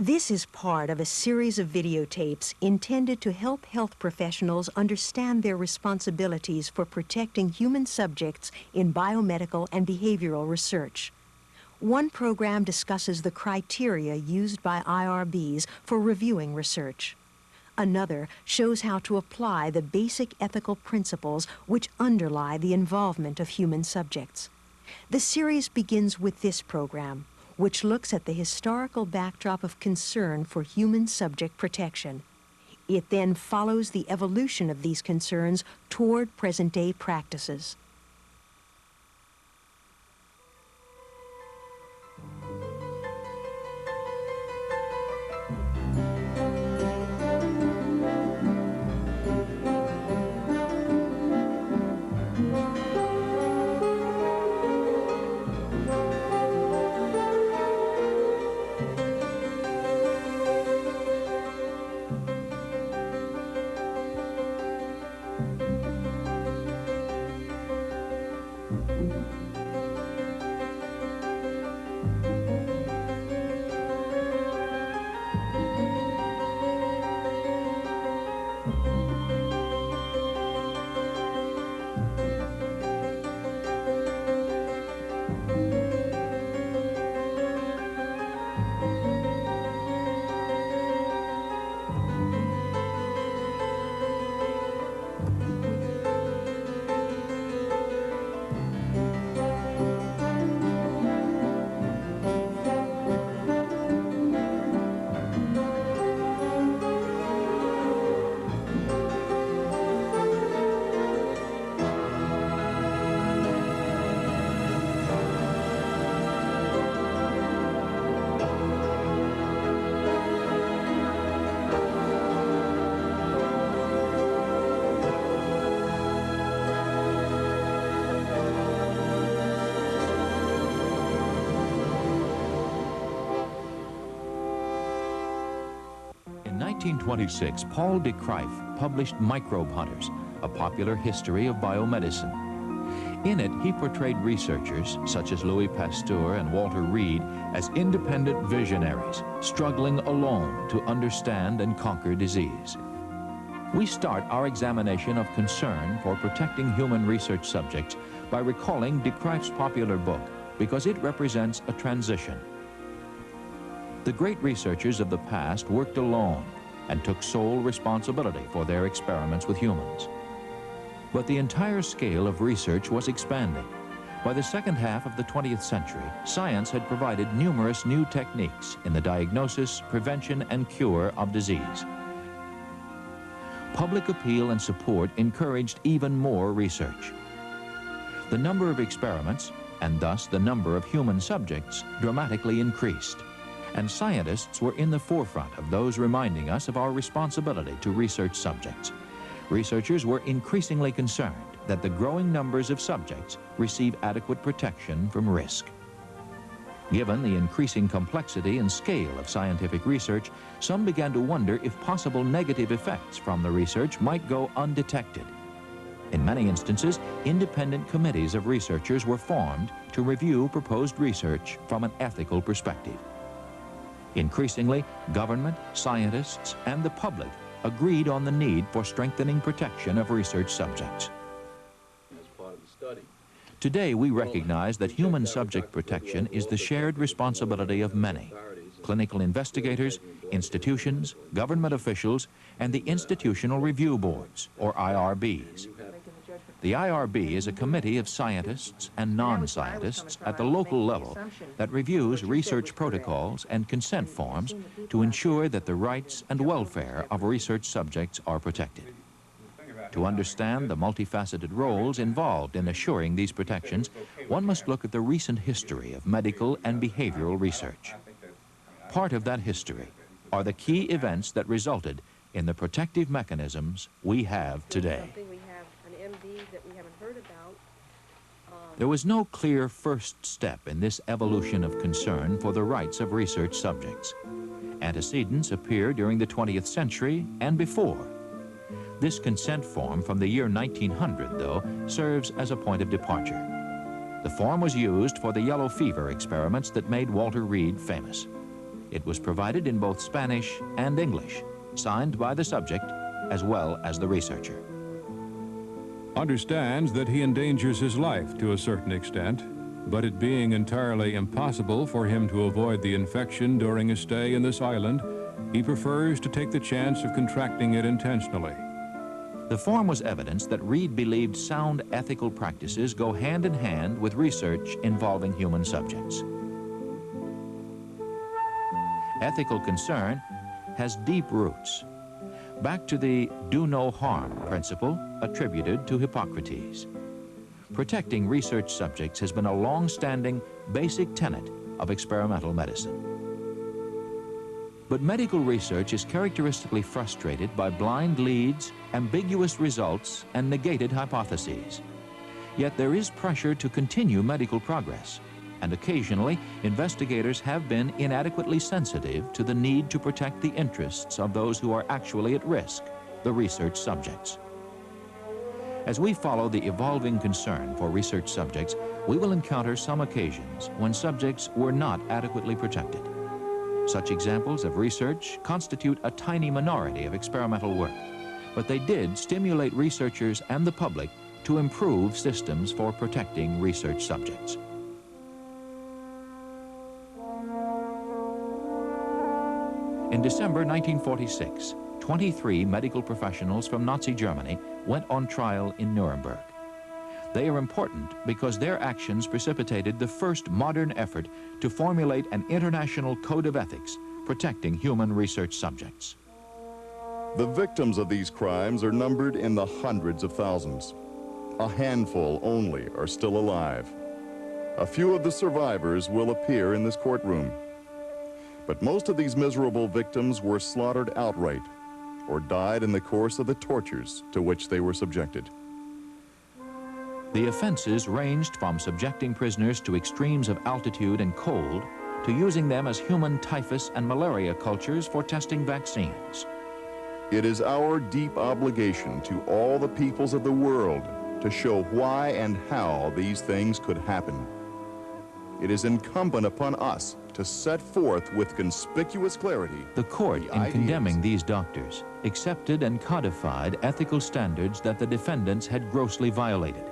This is part of a series of videotapes intended to help health professionals understand their responsibilities for protecting human subjects in biomedical and behavioral research. One program discusses the criteria used by IRBs for reviewing research. Another shows how to apply the basic ethical principles which underlie the involvement of human subjects. The series begins with this program, which looks at the historical backdrop of concern for human subject protection. It then follows the evolution of these concerns toward present-day practices. In 1926, Paul de Kruif published Microbe Hunters, a popular history of biomedicine. In it, he portrayed researchers, such as Louis Pasteur and Walter Reed, as independent visionaries, struggling alone to understand and conquer disease. We start our examination of concern for protecting human research subjects by recalling de Kruif's popular book, because it represents a transition. The great researchers of the past worked alone and took sole responsibility for their experiments with humans. But the entire scale of research was expanding. By the second half of the 20th century, science had provided numerous new techniques in the diagnosis, prevention, and cure of disease. Public appeal and support encouraged even more research. The number of experiments, and thus the number of human subjects, dramatically increased. And scientists were in the forefront of those reminding us of our responsibility to research subjects. Researchers were increasingly concerned that the growing numbers of subjects receive adequate protection from risk. Given the increasing complexity and scale of scientific research, some began to wonder if possible negative effects from the research might go undetected. In many instances, independent committees of researchers were formed to review proposed research from an ethical perspective. Increasingly, government, scientists, and the public agreed on the need for strengthening protection of research subjects. Today, we recognize that human subject protection is the shared responsibility of many: clinical investigators, institutions, government officials, and the institutional review boards, or IRBs. The IRB is a committee of scientists and non-scientists at the local level that reviews research protocols and consent forms to ensure that the rights and welfare of research subjects are protected. To understand the multifaceted roles involved in assuring these protections, one must look at the recent history of medical and behavioral research. Part of that history are the key events that resulted in the protective mechanisms we have today. There was no clear first step in this evolution of concern for the rights of research subjects. Antecedents appear during the 20th century and before. This consent form from the year 1900, though, serves as a point of departure. The form was used for the yellow fever experiments that made Walter Reed famous. It was provided in both Spanish and English, signed by the subject as well as the researcher. Understands that he endangers his life to a certain extent, but it being entirely impossible for him to avoid the infection during his stay in this island, he prefers to take the chance of contracting it intentionally. The form was evidence that Reed believed sound ethical practices go hand in hand with research involving human subjects. Ethical concern has deep roots, back to the do no harm principle attributed to Hippocrates. Protecting research subjects has been a long-standing basic tenet of experimental medicine. But medical research is characteristically frustrated by blind leads, ambiguous results, and negated hypotheses. Yet there is pressure to continue medical progress, and occasionally investigators have been inadequately sensitive to the need to protect the interests of those who are actually at risk, the research subjects. As we follow the evolving concern for research subjects, we will encounter some occasions when subjects were not adequately protected. Such examples of research constitute a tiny minority of experimental work, but they did stimulate researchers and the public to improve systems for protecting research subjects. In December 1946, 23 medical professionals from Nazi Germany went on trial in Nuremberg. They are important because their actions precipitated the first modern effort to formulate an international code of ethics protecting human research subjects. The victims of these crimes are numbered in the hundreds of thousands. A handful only are still alive. A few of the survivors will appear in this courtroom. But most of these miserable victims were slaughtered outright or died in the course of the tortures to which they were subjected. The offenses ranged from subjecting prisoners to extremes of altitude and cold to using them as human typhus and malaria cultures for testing vaccines. It is our deep obligation to all the peoples of the world to show why and how these things could happen. It is incumbent upon us to set forth with conspicuous clarity the court, in condemning these doctors, accepted and codified ethical standards that the defendants had grossly violated.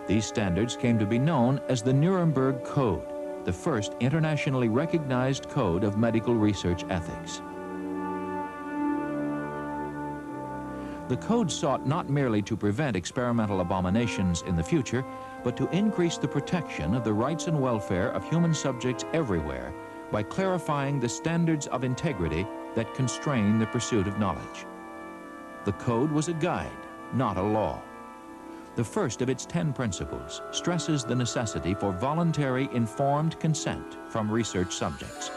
These standards came to be known as the Nuremberg Code, the first internationally recognized code of medical research ethics. The code sought not merely to prevent experimental abominations in the future, but to increase the protection of the rights and welfare of human subjects everywhere by clarifying the standards of integrity that constrain the pursuit of knowledge. The code was a guide, not a law. The first of its 10 principles stresses the necessity for voluntary informed consent from research subjects.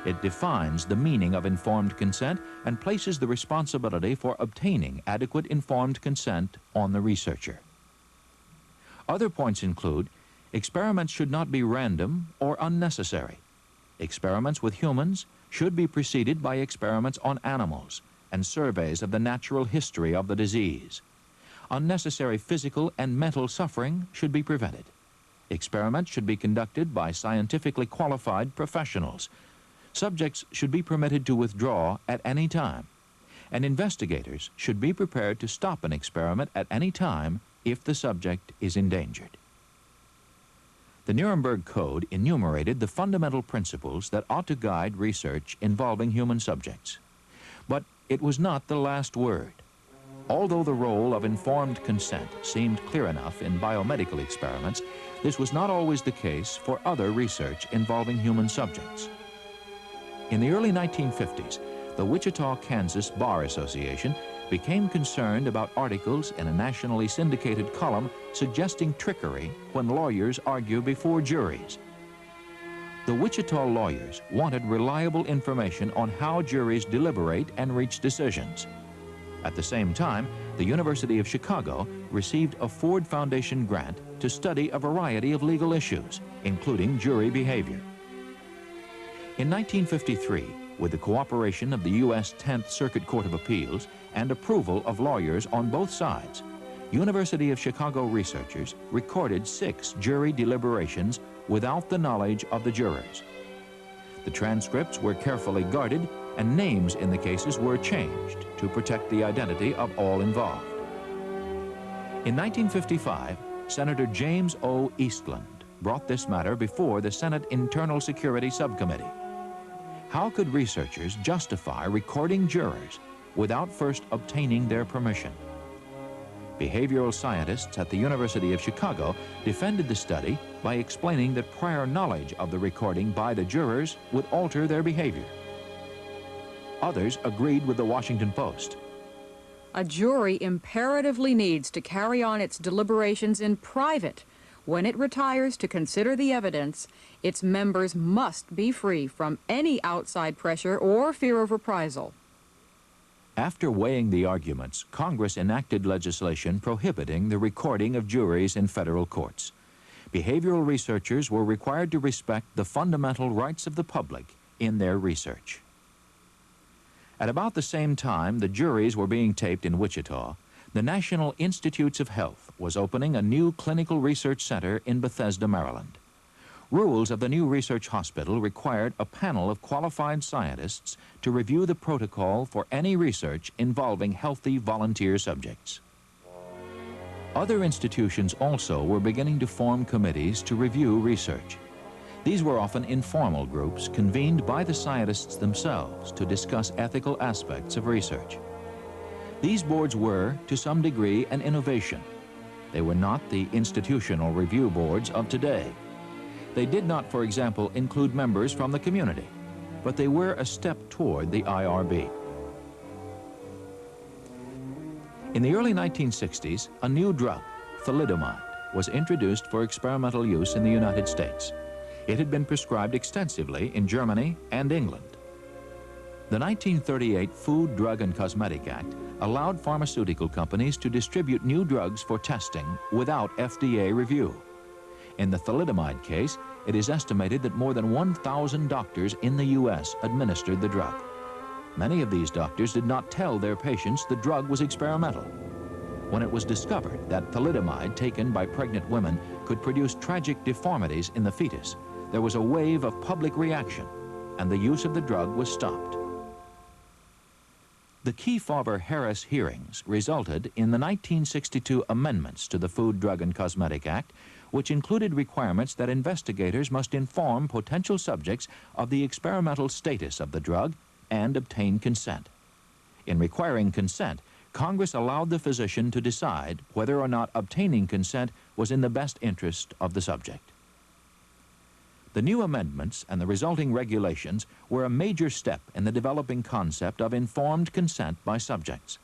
It defines the meaning of informed consent and places the responsibility for obtaining adequate informed consent on the researcher. Other points include, experiments should not be random or unnecessary. Experiments with humans should be preceded by experiments on animals and surveys of the natural history of the disease. Unnecessary physical and mental suffering should be prevented. Experiments should be conducted by scientifically qualified professionals. Subjects should be permitted to withdraw at any time, and investigators should be prepared to stop an experiment at any time if the subject is endangered. The Nuremberg Code enumerated the fundamental principles that ought to guide research involving human subjects. But it was not the last word. Although the role of informed consent seemed clear enough in biomedical experiments, this was not always the case for other research involving human subjects. In the early 1950s, the Wichita, Kansas Bar Association became concerned about articles in a nationally syndicated column suggesting trickery when lawyers argue before juries. The Wichita lawyers wanted reliable information on how juries deliberate and reach decisions. At the same time, the University of Chicago received a Ford Foundation grant to study a variety of legal issues, including jury behavior. In 1953, with the cooperation of the U.S. 10th Circuit Court of Appeals and approval of lawyers on both sides, University of Chicago researchers recorded 6 jury deliberations without the knowledge of the jurors. The transcripts were carefully guarded, and names in the cases were changed to protect the identity of all involved. In 1955, Senator James O. Eastland brought this matter before the Senate Internal Security Subcommittee. How could researchers justify recording jurors without first obtaining their permission? Behavioral scientists at the University of Chicago defended the study by explaining that prior knowledge of the recording by the jurors would alter their behavior. Others agreed with the Washington Post. A jury imperatively needs to carry on its deliberations in private. When it retires to consider the evidence, its members must be free from any outside pressure or fear of reprisal. After weighing the arguments, Congress enacted legislation prohibiting the recording of juries in federal courts. Behavioral researchers were required to respect the fundamental rights of the public in their research. At about the same time the juries were being taped in Wichita, the National Institutes of Health was opening a new clinical research center in Bethesda, Maryland. Rules of the new research hospital required a panel of qualified scientists to review the protocol for any research involving healthy volunteer subjects. Other institutions also were beginning to form committees to review research. These were often informal groups convened by the scientists themselves to discuss ethical aspects of research. These boards were, to some degree, an innovation. They were not the institutional review boards of today. They did not, for example, include members from the community, but they were a step toward the IRB. In the early 1960s, a new drug, Thalidomide, was introduced for experimental use in the United States. It had been prescribed extensively in Germany and England. The 1938 Food, Drug, and Cosmetic Act allowed pharmaceutical companies to distribute new drugs for testing without FDA review. In the thalidomide case, it is estimated that more than 1,000 doctors in the U.S. administered the drug. Many of these doctors did not tell their patients the drug was experimental. When it was discovered that thalidomide taken by pregnant women could produce tragic deformities in the fetus, there was a wave of public reaction, and the use of the drug was stopped. The Kefauver-Harris hearings resulted in the 1962 amendments to the Food, Drug, and Cosmetic Act, which included requirements that investigators must inform potential subjects of the experimental status of the drug and obtain consent. In requiring consent, Congress allowed the physician to decide whether or not obtaining consent was in the best interest of the subject. The new amendments and the resulting regulations were a major step in the developing concept of informed consent by subjects.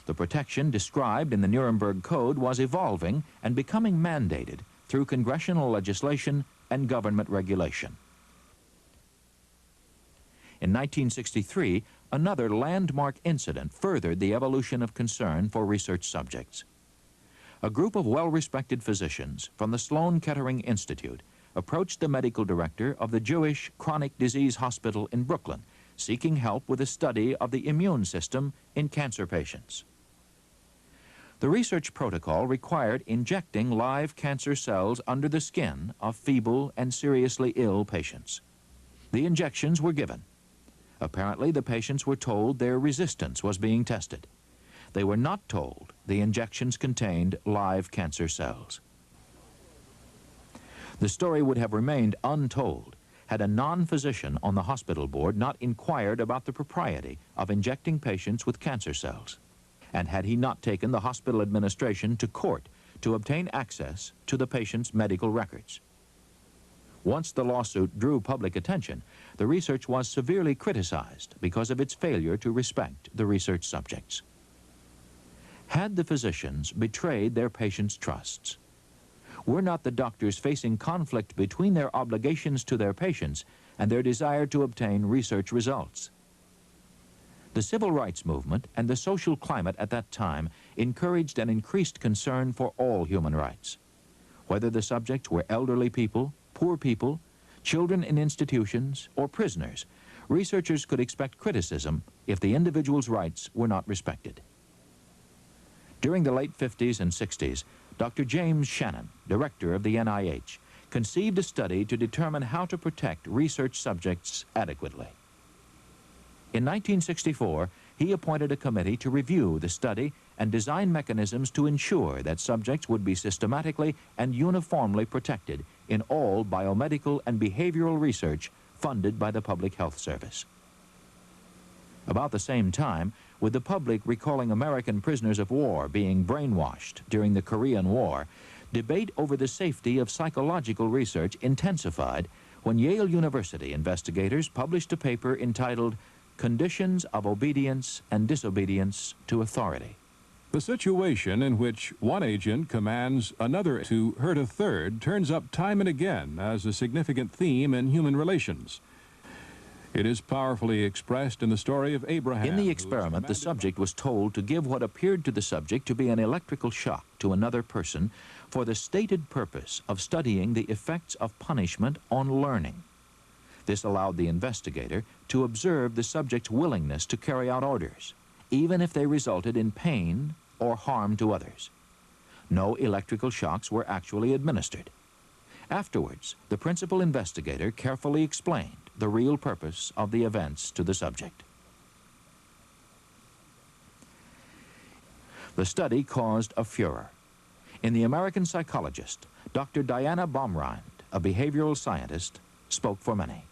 The protection described in the Nuremberg Code was evolving and becoming mandated through congressional legislation and government regulation. In 1963, another landmark incident furthered the evolution of concern for research subjects. A group of well-respected physicians from the Sloan Kettering Institute approached the medical director of the Jewish Chronic Disease Hospital in Brooklyn, seeking help with a study of the immune system in cancer patients. The research protocol required injecting live cancer cells under the skin of feeble and seriously ill patients. The injections were given. Apparently, the patients were told their resistance was being tested. They were not told the injections contained live cancer cells. The story would have remained untold had a non-physician on the hospital board not inquired about the propriety of injecting patients with cancer cells, and had he not taken the hospital administration to court to obtain access to the patient's medical records. Once the lawsuit drew public attention, the research was severely criticized because of its failure to respect the research subjects. Had the physicians betrayed their patients' trusts? Were not the doctors facing conflict between their obligations to their patients and their desire to obtain research results? The civil rights movement and the social climate at that time encouraged an increased concern for all human rights. Whether the subjects were elderly people, poor people, children in institutions, or prisoners, researchers could expect criticism if the individual's rights were not respected. During the late 50s and 60s, Dr. James Shannon, director of the NIH, conceived a study to determine how to protect research subjects adequately. In 1964, he appointed a committee to review the study and design mechanisms to ensure that subjects would be systematically and uniformly protected in all biomedical and behavioral research funded by the Public Health Service. About the same time, with the public recalling American prisoners of war being brainwashed during the Korean War, debate over the safety of psychological research intensified when Yale University investigators published a paper entitled Conditions of Obedience and Disobedience to Authority. The situation in which one agent commands another to hurt a third turns up time and again as a significant theme in human relations. It is powerfully expressed in the story of Abraham. In the experiment, the subject was told to give what appeared to the subject to be an electrical shock to another person for the stated purpose of studying the effects of punishment on learning. This allowed the investigator to observe the subject's willingness to carry out orders, even if they resulted in pain or harm to others. No electrical shocks were actually administered. Afterwards, the principal investigator carefully explained the real purpose of the events to the subject. The study caused a furor. In The American Psychologist, Dr. Diana Baumrind, a behavioral scientist, spoke for many.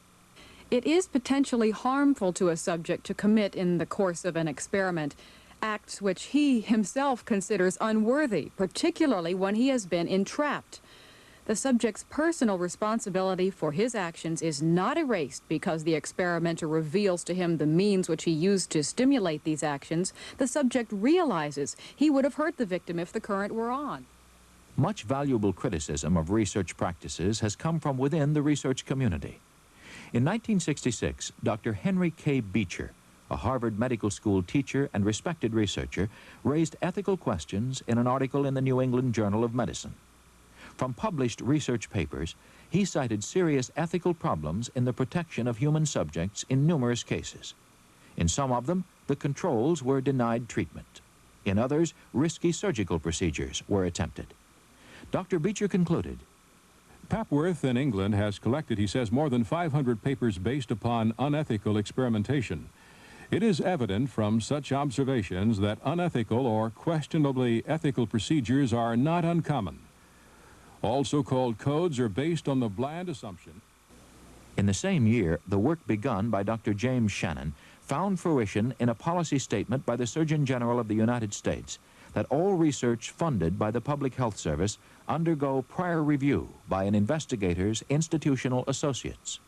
It is potentially harmful to a subject to commit in the course of an experiment acts which he himself considers unworthy, particularly when he has been entrapped. The subject's personal responsibility for his actions is not erased because the experimenter reveals to him the means which he used to stimulate these actions. The subject realizes he would have hurt the victim if the current were on. Much valuable criticism of research practices has come from within the research community. In 1966, Dr. Henry K. Beecher, a Harvard Medical School teacher and respected researcher, raised ethical questions in an article in the New England Journal of Medicine. From published research papers, he cited serious ethical problems in the protection of human subjects in numerous cases. In some of them, the controls were denied treatment. In others, risky surgical procedures were attempted. Dr. Beecher concluded, Papworth in England has collected, he says, more than 500 papers based upon unethical experimentation. It is evident from such observations that unethical or questionably ethical procedures are not uncommon. All so-called codes are based on the bland assumption. In the same year, the work begun by Dr. James Shannon found fruition in a policy statement by the Surgeon General of the United States that all research funded by the Public Health Service undergo prior review by an investigator's institutional associates.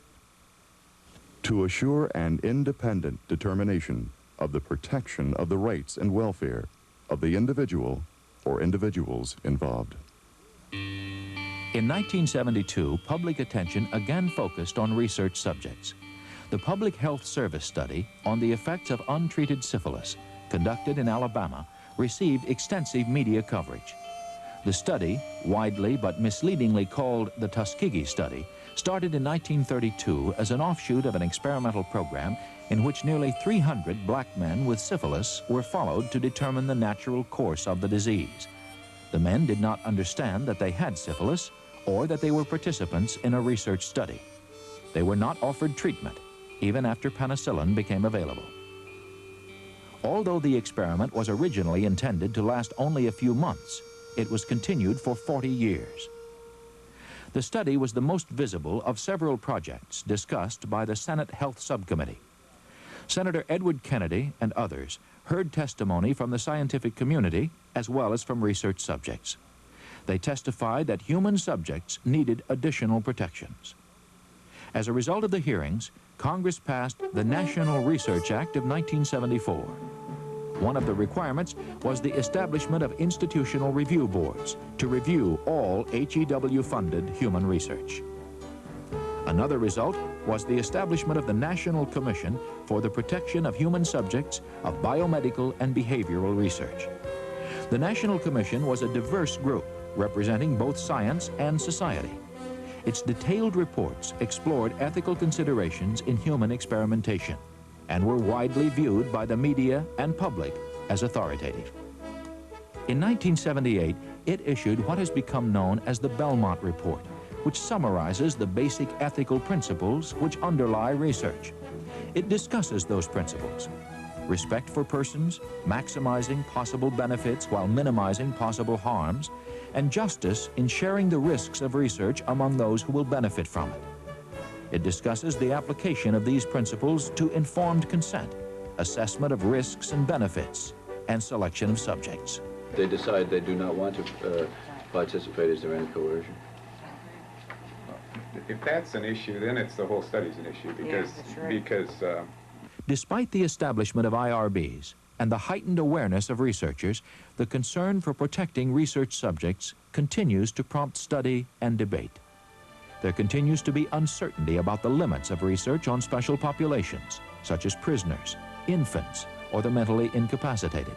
To assure an independent determination of the protection of the rights and welfare of the individual or individuals involved. In 1972, public attention again focused on research subjects. The Public Health Service study on the effects of untreated syphilis, conducted in Alabama, received extensive media coverage. The study, widely but misleadingly called the Tuskegee study, started in 1932 as an offshoot of an experimental program in which nearly 300 black men with syphilis were followed to determine the natural course of the disease. The men did not understand that they had syphilis or that they were participants in a research study. They were not offered treatment, even after penicillin became available. Although the experiment was originally intended to last only a few months, it was continued for 40 years. The study was the most visible of several projects discussed by the Senate Health Subcommittee. Senator Edward Kennedy and others heard testimony from the scientific community as well as from research subjects. They testified that human subjects needed additional protections. As a result of the hearings, Congress passed the National Research Act of 1974. One of the requirements was the establishment of institutional review boards to review all HEW-funded human research. Another result was the establishment of the National Commission for the Protection of Human Subjects of Biomedical and Behavioral Research. The National Commission was a diverse group representing both science and society. Its detailed reports explored ethical considerations in human experimentation and were widely viewed by the media and public as authoritative. In 1978, it issued what has become known as the Belmont Report, which summarizes the basic ethical principles which underlie research. It discusses those principles: respect for persons, maximizing possible benefits while minimizing possible harms, and justice in sharing the risks of research among those who will benefit from it. It discusses the application of these principles to informed consent, assessment of risks and benefits, and selection of subjects. They decide they do not want to participate. Is there any coercion? If that's an issue, then it's the whole study's an issue, because Despite the establishment of IRBs and the heightened awareness of researchers, the concern for protecting research subjects continues to prompt study and debate. There continues to be uncertainty about the limits of research on special populations, such as prisoners, infants, or the mentally incapacitated.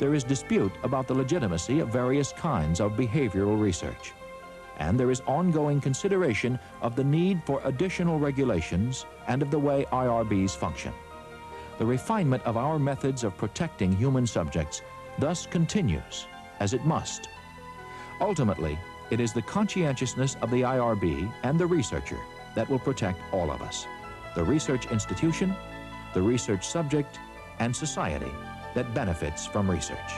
There is dispute about the legitimacy of various kinds of behavioral research. And there is ongoing consideration of the need for additional regulations and of the way IRBs function. The refinement of our methods of protecting human subjects thus continues, as it must. Ultimately, it is the conscientiousness of the IRB and the researcher that will protect all of us: the research institution, the research subject, and society that benefits from research.